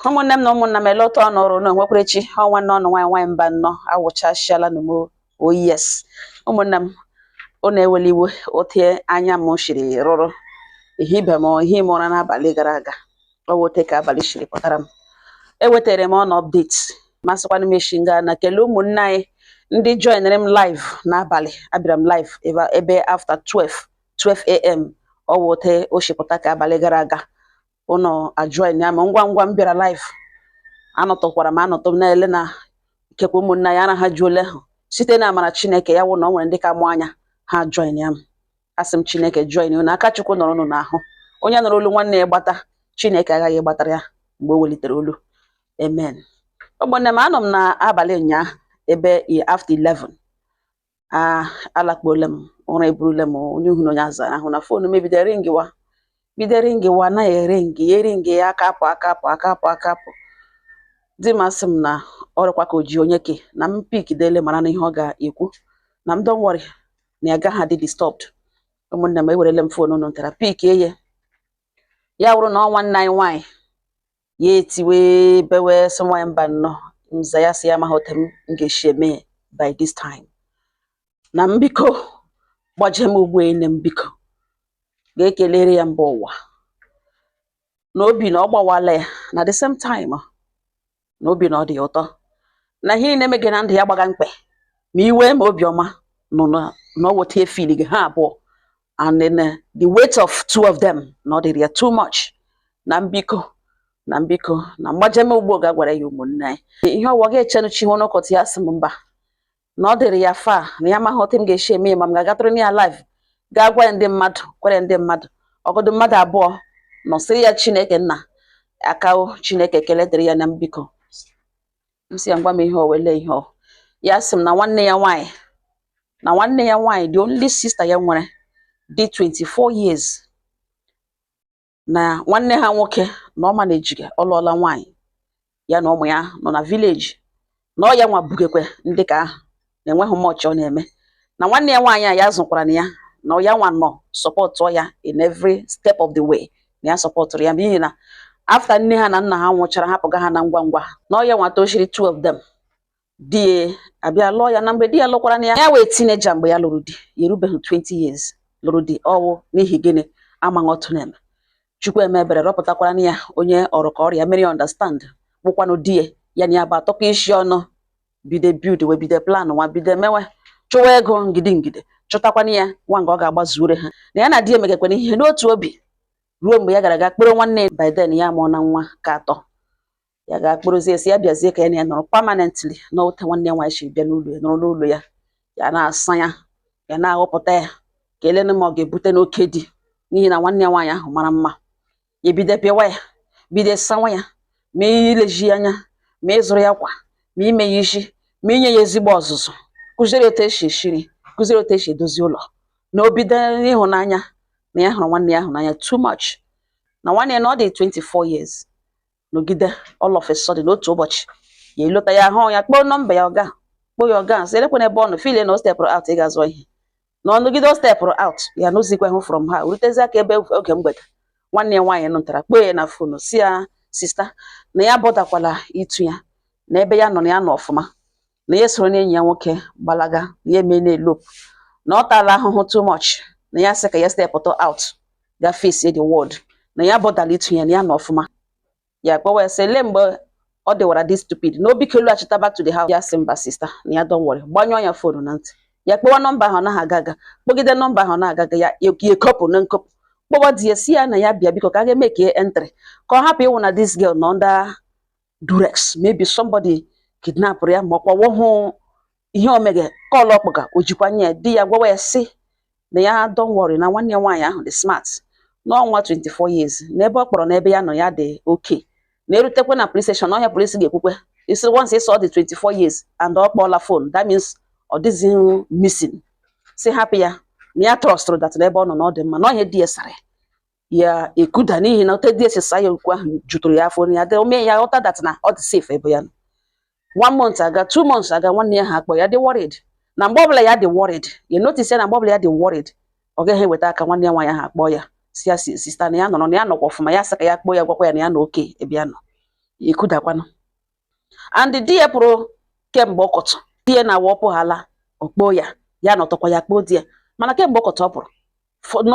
ụmụnne m na ụmụnna m elota ọnọrụ na onwekwerechi ọnwa nọ ọnụ nwanyị mba nnọọ awụchasịala na mo yes ụmụnne m ọ na-eweli iwe ote anya m shiri rụrụ ihibe m ihe m ụra n'abalị gara aga ọ wote ka abalị shiri pụtara m ewetere m ọnụ update masịkwana m echi nga na kelee ụmụnne anyị ndị joinere m live n'abalị abịara m live ebe after 12 am ọ wote o shipụta ka abalị gara aga ụnọ ajoin ya ma ngwa m bịara live anọtọkwara m anọtọ m na-ele na ikekwe ụmụnna ya na ha juole ahụ site na amara Chineke ya wụ na ọ nwere ndị ka mụ anya ha join ya m asị m Chineke join unu aka Chukwu nọrọ unu n'ahụ onye nọrọ olu nwanne ya gbata Chineke agaghị gbatara ya mgbe o welitere olu amen. Ụmụnne m anọ m na abalị ụnyaahụ ebe after 11 alakpuole m ụra eburule m onye uhuru onye azara ahụ na fonu mebidere ringiwa na eringi ya akapụ di masị m na ọrụkwa ka o ji onye ke na m pik dele mara na ihe ọ ga-ekwu na m don't worry na ya gaghị adị disturbed. Ụmụnne m ewerele m fonu unu ntara pik eye ya wụrụ na ọnwa nna anyị nwaanyị ya etiwe bewe sị nwaanyị mba nnọọ nza ya si ya amaghị otu m ga-esi eme by this time na m biko gbaje m ugbu ene m biko ga-ekelere ya mba ụwa n'obi na ọ gbawala ya na the same time n'obi na ọ dị ụtọ na ihe na-eme gị na ndụ ya gbaga mkpe ma iwe ma obiọma nọ na ọwụta efili gị ha abụọ and then the weight of two of them na ọ dịrị ya too much na mbiko na mgbajem ugbo ga-agwara ya ụmụnne anyị ihe ọwa ga-echenu chi hụ n'ụkọtụ ya sị m mba na ọ dịrị ya fa na ya amaghị otu m ga-esi eme ma m ga-agatụrụ ya live ga-agwa ya ndị mmadụ kwere ndị mmadụ ọgọdụ mmadụ abụọ nọsịrị ya Chineke nna akao Chineke ekele dịrị ya na mbiko m si ya ngwa m ihe owele ihe ọ ya sị m na nwanne ya nwaanyị the only sister ya nwere dị 24 years na nwanne ha nwoke na ọma na-ejiga ọlụọla nwaanyị ya na ụmụ ya nọ na village na ọ ya nwa bugekwe ndị ka ahụ na-enweghị mọchị ọ na-eme na nwanne ya nwaanyị a ya zụkwara na ya na ya nwa nọ sọpọtụ ya in every step of the way na ya sọpọtụrụ ya n'ihi na after nne ha na nna ha nwụchara hapụga ha na ngwa na ọya nwata ochiri two of them di abịa lụọ ya na mgbe di ya lụkwara na ya wee teenager mgbe ya lụrụ di ya erubeghị 20 years lụrụ di ọwụ n'ihi gịnị amaghị otu na-eme Chukwu emebere rọpụtakwara na ya onye ọrụ ka ọrịa mere ya understand bụkwanụ di ya na ya bụ atọkọ isi ọnụ bido build wee bido plan nwa bido mewe chụwa ego ngide chụtakwana ya nwa nga ọ ga-agbazure ha na ya na di emegekwana ihe n'otu obi ruo mgbe ya gara aga kpụrụ nwanne by then ya mụọ na nwa ka atọ ya ga-akpụrụzie esi ya bịazie ka ya na ya nọrọ permanently n'ote nwanne nwaanyị si bịa n'ụlọ ya nọrọ n'ụlọ ya ya na-asa ya na-aghọpụta ya ka elene ma ọ ga-ebute n'oke di n'ihi na nwanne nwaanyị ahụ mara mma ya bido pịawa ya bido sawa ya ma ileji anya ma ịzụrụ ya kwa ma ime ya isi ma inye ya ezigbo ọzụzụ kụziere otu esi eshiri kụziere otu esi edozi ụlọ na obido ịhụnanya na ya hụrụ nwanne ya ahụ n'anya too much na nwanne ya na ọ dị 24 years nọgide all of a sudden otu ụbọchị ya elota ya hụ ya kpọọ nọmba ya kpọọ ya ọga sị elekwana ebe ọ nọ file na o stepụrụ out ịga zụọ ihe na ọ nọgide o stepụrụ out ya n'ozikwa hụ from ha rutezi aka ebe oge mgbede nwanne ya nwaanyị nụtara kpọọ ya na fonu si ya sista na ya bọdakwala itu ya na ebe ya nọ na ya nọ ọfụma na ya soro na enyi ya nwoke gbalaga ya eme na-elop na ọ tala ahụhụ too much na ya sị ka ya stepụta out ga face the world na ya bọdala itu ya na ya nọ ọfụma ya kpọwa ya sị lee mgbe ọ dịwara dị stupid na obi kelu achịta back to the house ya sị mba sista na ya don't worry gbanyụọ ya fonu na ntị ya kpọwa nọmba ahụ naghị aga kpọgide nọmba ahụ na-agaga ya ekopụ na nkopụ kpọwa di ya si ya na ya bịa biko ka a ga-eme ka entry ka ọ hapụ ịwụ na this girl nọ under durex maybe somebody kidnapụrụ ya ma ọ kpọwọ hụ ihe omege kọlụ ọkpụga o jikwanye ya di ya gwawa ya si na ya don't worry na nwanne ya nwaanyị ahụ dị smart n'ọnwa 24 years n'ebe ọ kpọrọ n'ebe ya nọ ya dị okay na erutekwe na police station ọhịa polisi ga-ekwukwe isi once ịsọ ọ dị 24 years and ọ kpọọla phone that means ọ dịghị missing si hapụ ya na ya trọstụrụ dat n'ebe ọ nọ na ọ dị mma na ọhịa di ya sara ya ekuda n'ihi na ote di esesa ya okwu ahụ jutụrụ ya afọ ya dị ome ya ghọta dat na ọ dị safe ebe ya nọ 1 month aga 2 months aga nwanne ya ha akpọ ya dị worried na mgbe ọbụla ya dị worried ya notice ya na mgbe ọbụla ya dị worried ọ gaghị eweta aka nwanne ya nwaanyị ha akpọ ya si ya sista na ya nọrọ na ya nọkwa ọfụma ya sị ka ya kpọọ ya gwakwa ya na ya na oke ebe ya nọ ikudakwanụ. And di ya pụrụ kemgbe ọkọtụ, di ya na-awọpụ hala okpo ya nọtọkwa ya kpoo di ya, mana kemgbe ọkọtụ ọ pụrụ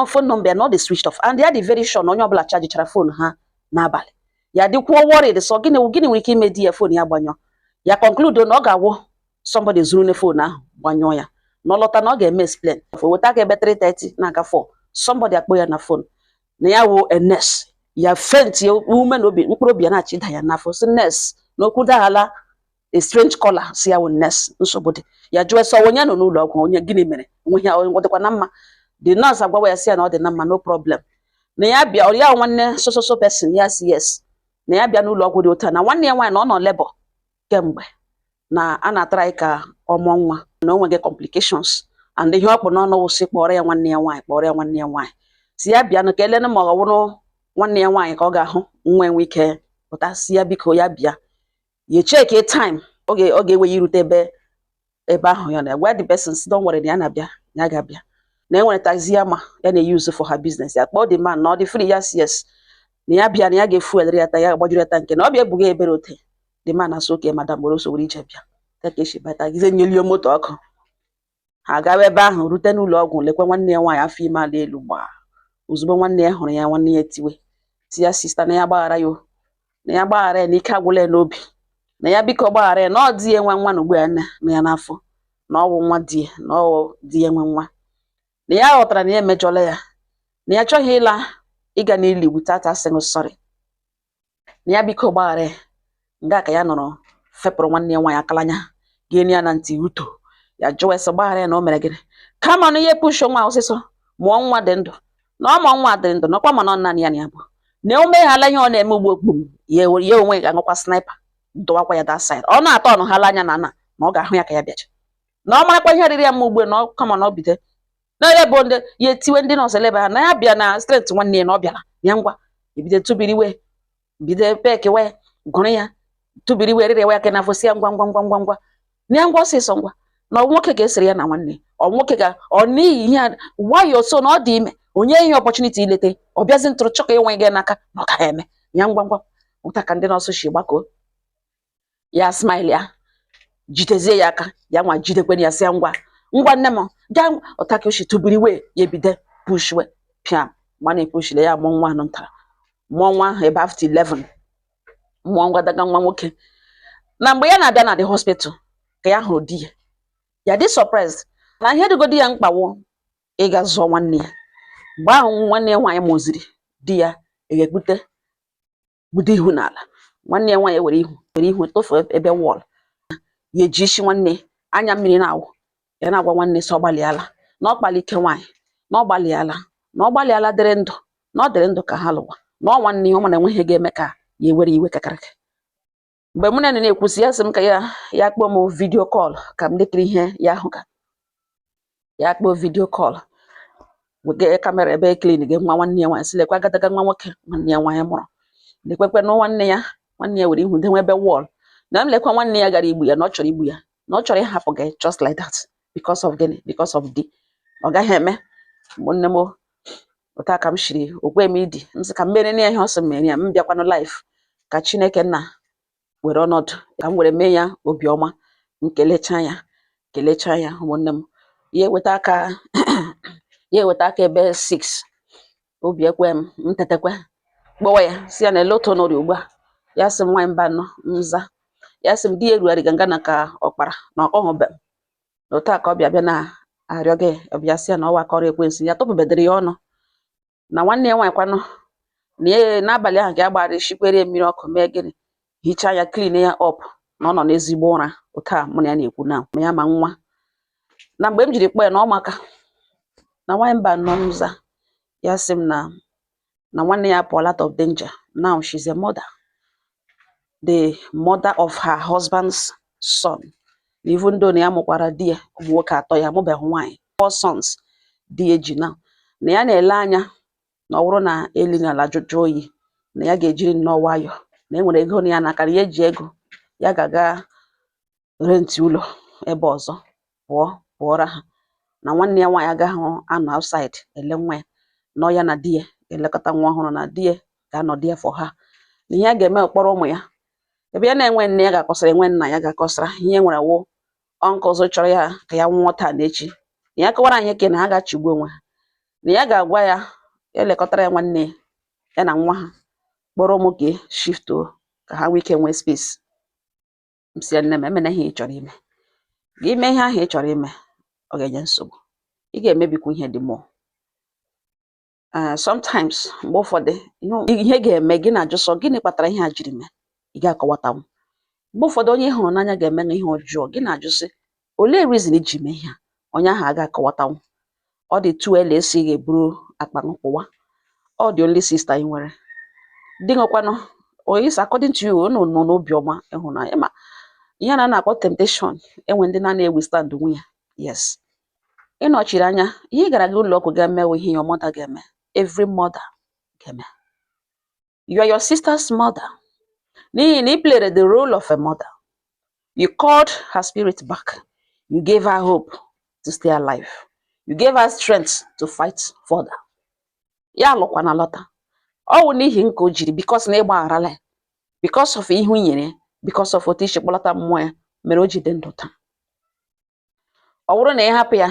phone number no dey switched off, and ya dị very sure na onye ọbụla chajichara phone ha n'abalị. Ya dịkwuo worried, so gịnị nwere ike ime di ya phone ya gbanyụọ. Ya conclude na ọ ga-awụ somebody zuru ne phone ahụ gbanyụọ ya, na ọlọta na ọ ga-eme explain weta ka ebe 3:30 na-aga 4 somebody akpọ ya na phone na ya wụ a nurse. Ya faint ya ume na obi mkpụrụ obi ya na-achịda ya n'afọ si nurse na okwu daghala a strange caller si ya wụ nurse. Nsogbu dị ya jụọ sọ onye nọ n'ụlọ ọgwụ, onye gịnị mere, onwe ya ọ dịkwa na mma. The nurse agwawa ya si ya na ọ dị na mma, no problem. Na ya bịa ọ ya nwanne so person ya si yes na ya bịa n'ụlọ ọgwụ dị otu a, na nwanne ya nwaanyị na ọ nọ labor kemgbe, na a na-atara ka ọ mụọ nwa, na o nweghị complications, and ihe ọ kpụ n'ọnụ wụsị kpọrọ ya nwanne ya nwaanyị si ya bịa na ka elene ma ọ wụrụ nwanne ya nwaanyị ka ọ ga-ahụ nwa enwe ike pụta. Si ya biko ya bịa ya check time ọ ga-ewe ya irute ebe ahụ ya na where the person si don't worry na ya na-abịa, ya ga-abịa na enwere taxi ya ma ya na-use for her business. Ya kpọọ the man na ọ dị free, ya si yes na ya bịa na ya ga-efuelere ya ta, ya gbajuru ya ta nke na ọ bịa ebuga ebere ote. The man asị oke madam were so were ije bịa ka esi bata gize nyelio moto ọkụ. Ha gawa ebe ahụ rute n'ụlọ ọgwụ, lekwa nwanne ya nwaanyị afọ ime ala elu gbaa. Ozugbo nwanne ya hụrụ ya, nwanne ya tiwe si ya sista na ya gbaghara ya, na ya gbaghara ya na ike agwụla ya n'obi, na ya biko gbaghara ya na ọ dị ya nwe nwa na ugbu ya na ya n'afọ, na ọ wụ nwa di ya, na ọ dị ya nwe nwa, na ya ghọtara na ya emejọla ya, na ya chọghị ịga n'ili without asking sorry, na ya biko gbaghara ya. Nga ka ya nọrọ fepụrụ nwanne ya nwaanyị akalanya gịnị ya na ntị uto. Ya jụọ ese gbaghara ya na o mere gịnị, kama na ihe push nwa ọsịsọ mụọ nwa dị ndụ, na ọ mụọ nwa dị ndụ nakwa mana ọ naanị ya na ya bụ na o meghala ihe ọ na-eme ugbo okpum ya onwe ga-aṅụkwa sniper dọwakwa ya that side. Ọ na-atọ ọnụ hala anya na ọ ga-ahụ ya ka ya bịacha, na ọ marakwa ihe riri ya mma ugbo, na ọ kama na ọ bido na ebe ndị ya etiwe ndị nọọsụ eleba ha na ya bịa na strength nwanne ya na ọ bịara ya ngwa ebido tụbiriwe bido pekiwe gụrụ ya tụbiriwe rịrịwa ya ka na fosi ya ngwa na ya ngwa ọsịsọ ngwa na nwoke ga-esere ya na nwanne ọ nwoke ga ọ n'ihi ihe nwayọọ so na ọ dị ime onye ihe opportunity ilete ọ bịazi ntụrụ chọka enwe gị n'aka na ọ gaghị eme ya ngwa ụta ka ndị nọọsụ shi gbakọ ya smile ya jitezie ya aka ya nwa jidekwe ya si ya ngwa nne m ga ụta ka oshi tụbiriwe ya ebido pushwe pịa mana epushile ya mụọ nwa anọ ntara mụọ nwa ahụ ebe after 11 mụọ ngwa daga nwa nwoke. Na mgbe ya na-abịa na the hospital ka ya hụrụ di ya dị surprised na ihe dịgodi ya mkpawo ịga zụọ nwanne ya. Mgbe ahụ nwanne ya nwaanyị mụziri di ya ga-ekpute budo ihu n'ala. Nwanne ya nwaanyị were ihu tofu ebe wọl ya eji isi nwanne anya mmiri na-awụ ya na-agwa nwanne sọ gbalịala na ọ kpali ike nwaanyị na ọ gbalịala dịrị ndụ na ọ dịrị ndụ ka ha lụwa na ọ nwanne ya ọ mana enweghị ga-eme ka ya ewere iwe kakarịka. Mgbe mụ na na-ekwusi ya sị m ka ya kpọọ m vidio kọl ka m lekiri ihe ya ahụ ka ya kpọọ vidio kọl wege kamera ebe klin gị nwa nwanne ya nwaanyị sị lekwa agadaga nwa nwoke nwanne ya nwaanyị mụrụ lekwekwe na nwanne ya were ihu denwe ebe wọl na m lekwa nwanne ya gara igbu ya na ọ chọrọ igbu ya na ọ chọrọ ịhapụ gị just like that because of gịnị because of di ọ gaghị eme. Nne m ụta ka m shiri okwe m idi m sị ka m mere na ihe ọ sị mere ya m bịakwanụ life ka Chineke nna were ọnọdụ ka m were mee ya obiọma m kelecha ya ụmụnne m ya eweta aka ebe 6 obi ekwe m tetekwe kpọwa ya si ya na ele otu nọrọ ugbu a ya sị m nwaanyị mba nọ nza ya sị m di erugharị ganga na ka ọkpara na ọkọhụbe m na otu a ka ọ bịa na arịọ gị ọbịa si ya na ọwa kọrọ ekwensu ya tụpụbedere ya ọnụ na nwanne ya nwaanyị kwanụ na n'abalị ahụ ka ya gbara shikwere mmiri ọkụ mee gịnị hichaa ya clean ya up na ọ nọ n'ezigbo ụra. Otu a mụ na ya na-ekwu na ma ya ma nwa na mgbe m jiri kpọọ ya na ọmaka na nwaanyị mba nọ nza ya sị m na nwanne ya pụọ out of danger. Now she's a mother, the mother of her husband's son, even though na ya mụkwara di ya ụmụ nwoke 3 ya mụbeghị nwaanyị 4 sons di ya ji na ya na-ele anya na ọ bụrụ na eli n'ala jụjụ oyi na ya ga-ejiri nnọọ nwayọ na enwere ego na ya n'aka na ya eji ego ya ga-aga renti ụlọ ebe ọzọ pụọra ha na nwanne ya nwaanyị agaghị anọ outside ele nwa ya na ya na di ya elekọta nwa ọhụrụ na di ya ga-anọ di ya for ha na ihe a ga-eme kpọrọ ụmụ ya ebe ya na-enwe nne ya ga-akọsara enwe nna ya ga-akọsara ihe nwere wụ uncles chọrọ ya ka ya nwụọ taa na echi ya kọwara anyị ke na ha ga-achịgbu onwe ha na ya ga-agwa ya elekọtara ya nwanne ya na nwa ha kpọrọ ụmụ gị shift ka ha nwee ike nwee space. M sị ya nne m emena ihe ị chọrọ ime gị ime ihe ahụ ị chọrọ ime ọ ga-enye nsogbu ị ga-emebikwa ihe dị mmụọ. Sometimes mgbe ụfọdụ ihe ga-eme gị na-ajụ sọ gịnị kpatara ihe a jiri mee ị ga-akọwatanwu. Mgbe ụfọdụ onye ị hụrụ n'anya ga-eme ihe ọjọọ gị na-ajụ sị olee reason iji mee ihe a onye ahụ a ga-akọwatanwu. Ọ dị too early esi ị ga-eburu akpa nkwụwa ọ dị only sister ị nwere dị nwekwanụ is according to you unu nọ n'obiọma ịhụnanya ma ihe a na-akpọ temptation enwe ndị na-withstand onwe ya. Yes, ị nọchiri anya ihe ị gara gị ụlọ ọgwụ ga-emewe ihe your mother ga-eme. Every mother ga-eme. You are your sister's mother. N'ihi na ị played the role of a mother. You called her spirit back. You gave her hope to stay alive. You gave her strength to fight further. Ya alụkwana lọta. Ọ wụ n'ihi nke o jiri because na ịgbagharala because of ihe nyere because of otu isi kpọlata mmụọ ya mere o ji dị ndụ taa. Ọ bụrụ na ị hapụ ya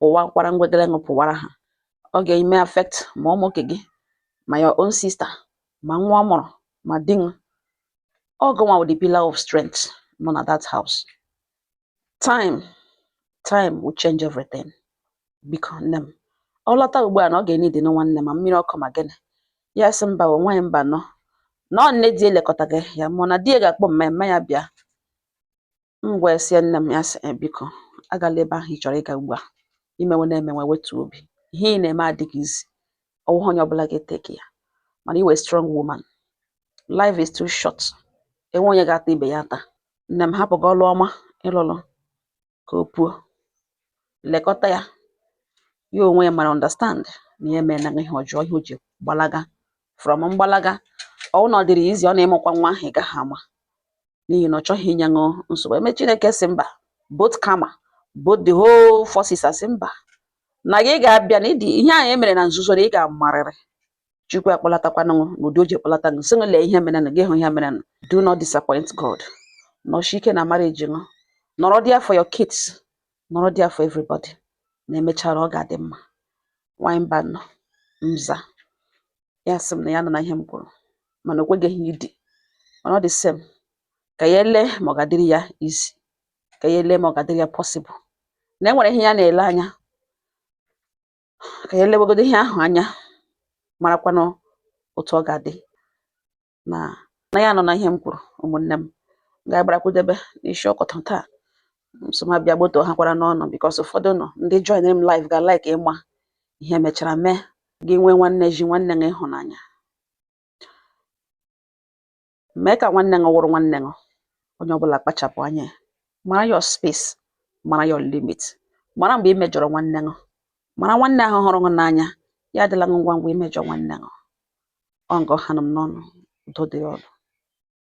ụwa kwara ngwedere ṅụ pụwara ha ọ ga-eme affect ma ụmụ gị ma your own sister ma nwa ọ mụrụ ma di m. Ọ gụnwa with the pillar of strength nọ na that house. Time will change everything. Biko nne m ọ lọta ugbu a na ọ ga-enidi na nwanne ma mmiri ọkụ ma gịnị ya sị mba nwaanyị mba nọ nne di elekọta gị ya mụ na di ya ga-akpọ mmemme ya bịa. M gwa sie nne m ya sị biko agala ebe ahụ ị chọrọ ịga ugbu a imewe na-emewe wetu obi ihe ị na-eme adịghị izi ọwụwa onye ọbụla ga-eteki ya mana iwe strong woman. Life is too short. Enwe onye ga-ata ibe ya ata. Nne m hapụ gị ọlụ ọma ịlụlụ ka o puo lekọta ya ya onwe ya mara understand na ya mee na ihe ọjọọ ihe o ji gbalaga from mgbalaga ọ na ọ dịrị izi ọ na-ịmụkwa nwa ahụ ị gaghị ama n'ihi na ọ chọghị inye ṅụ nsogbu. Eme Chineke sị mba both karma both the whole forces asị mba na gị ga-abịa na ịdị ihe ahụ emere na nzuzo na ị ga-amarịrị. Chukwu akpọlatakwana n'ụdị o ji akpọlata gị sị lee ihe mere na gị hụ ihe mere na. Do not disappoint God. Nọchi ike na marriage ṅụ nọrọ there for your kids nọrọ there for everybody na emechara ọ ga-adị mma. Nwaanyị mba nọ mza ya sị m na ya nọ na ihe m kwuru mana o kweghị ihe ịdị mana ọ dị same ka ya ele ma ọ ga-adịrị ya easy ka ya ele ma ọ ga-adịrị ya possible na enwere ihe ya na-ele anya ka ya elewegodo ihe ahụ anya marakwanụ otu ọ ga-adị na ya nọ na ihe m kwuru. Ụmụnne m ga-agbarakwudebe n'isi ọkọtọ taa nsoma bịa gboto ha kwara n'ọnụ because ụfọdụ nọ ndị join m live ga-like ịma ihe mechara mee gị nwee nwanne ji nwanne gị ịhụnanya mee ka nwanne gị wụrụ nwanne gị. Onye ọbụla kpachapụ anya mara your space mara your limit mara mgbe ị mejọrọ nwanne gị mara nwanne ahụ hụrụ gị n'anya ya adịla ngwa ngwa imejọ nwanne gị. Ọ ngọ ha nọ m n'ọnụ udo dị ọnụ.